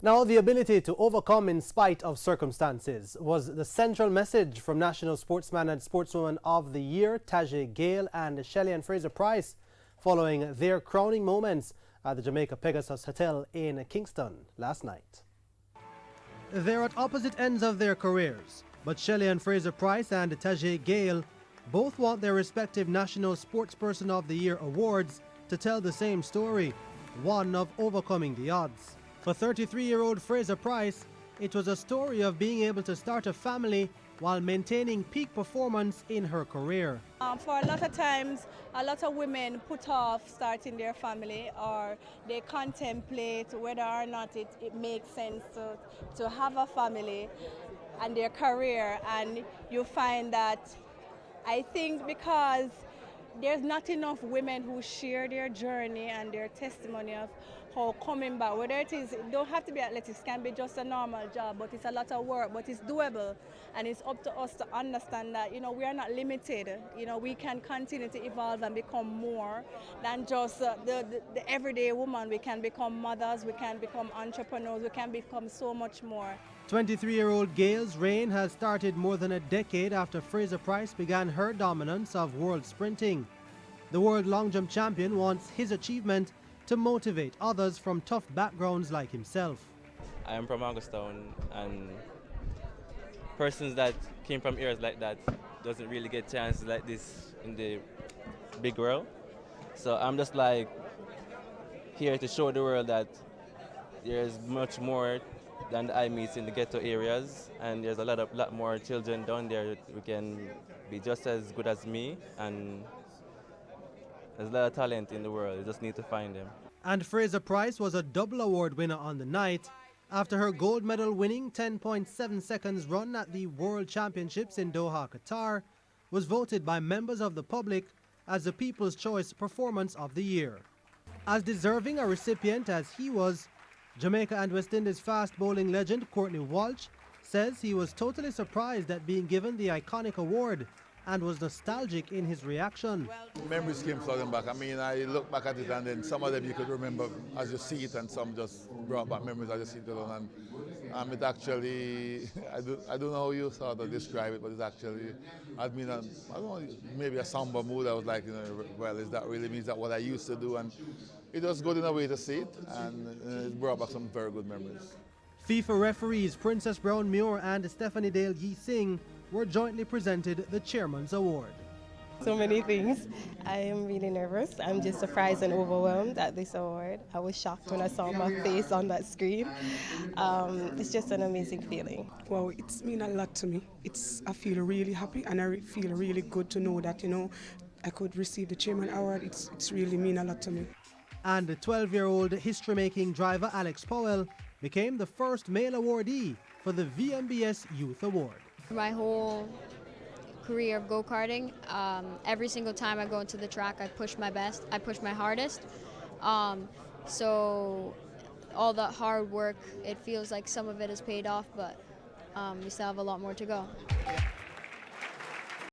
Now, the ability to overcome in spite of circumstances was the central message from National Sportsman and Sportswoman of the Year, Tajay Gale and Shelly and Fraser Price, following their crowning moments at the Jamaica Pegasus Hotel in Kingston last night. They're at opposite ends of their careers, but Shelly and Fraser Price and Tajay Gale both want their respective National Sportsperson of the Year awards to tell the same story, one of overcoming the odds. For 33-year-old Fraser Price, it was a story of being able to start a family while maintaining peak performance in her career. For a lot of times, a lot of women put off starting their family, or they contemplate whether or not it makes sense to have a family and their career. And you find that, I think, because there's not enough women who share their journey and their testimony of how coming back, whether it don't have to be athletics, can be just a normal job, but it's a lot of work, but it's doable. And it's up to us to understand that, we are not limited. We can continue to evolve and become more than just the everyday woman. We can become mothers, we can become entrepreneurs, we can become so much more. 23-year-old Gale's reign has started more than a decade after Fraser Price began her dominance of world sprinting. The world long jump champion wants his achievement to motivate others from tough backgrounds like himself. I am from Augustown, and persons that came from areas like that doesn't really get chances like this in the big world. So I'm just like here to show the world that there's much more than the eye meets in the ghetto areas, and there's a lot more children down there who can be just as good as me, and there's a lot of talent in the world. You just need to find them. And Fraser Price was a double award winner on the night after her gold medal winning 10.7 seconds run at the World Championships in Doha, Qatar, was voted by members of the public as the People's Choice Performance of the Year. As deserving a recipient as he was, Jamaica and West Indies fast bowling legend Courtney Walsh says he was totally surprised at being given the iconic award and was nostalgic in his reaction. Memories came flooding back. I mean, I look back at it, and then some of them you could remember as you see it, and some just brought back memories as you see it alone. And it actually, I don't know how you sort of describe it, but it's actually, I mean, I don't know, maybe a somber mood. I was like, well, is that really means that what I used to do? And it was good in a way to see it, and it brought back some very good memories. FIFA referees Princess Brown Muir and Stephanie Dale Yi Singh were jointly presented the Chairman's Award. So many things. I am really nervous. I'm just surprised and overwhelmed at this award. I was shocked when I saw my face on that screen. It's just an amazing feeling. Well, it's mean a lot to me. I feel really happy, and I feel really good to know that, I could receive the Chairman Award. It's really mean a lot to me. And the 12-year-old history-making driver Alex Powell became the first male awardee for the VMBS Youth Award. My whole career of go-karting, every single time I go into the track, I push my best, I push my hardest. So all that hard work, it feels like some of it has paid off, but we still have a lot more to go.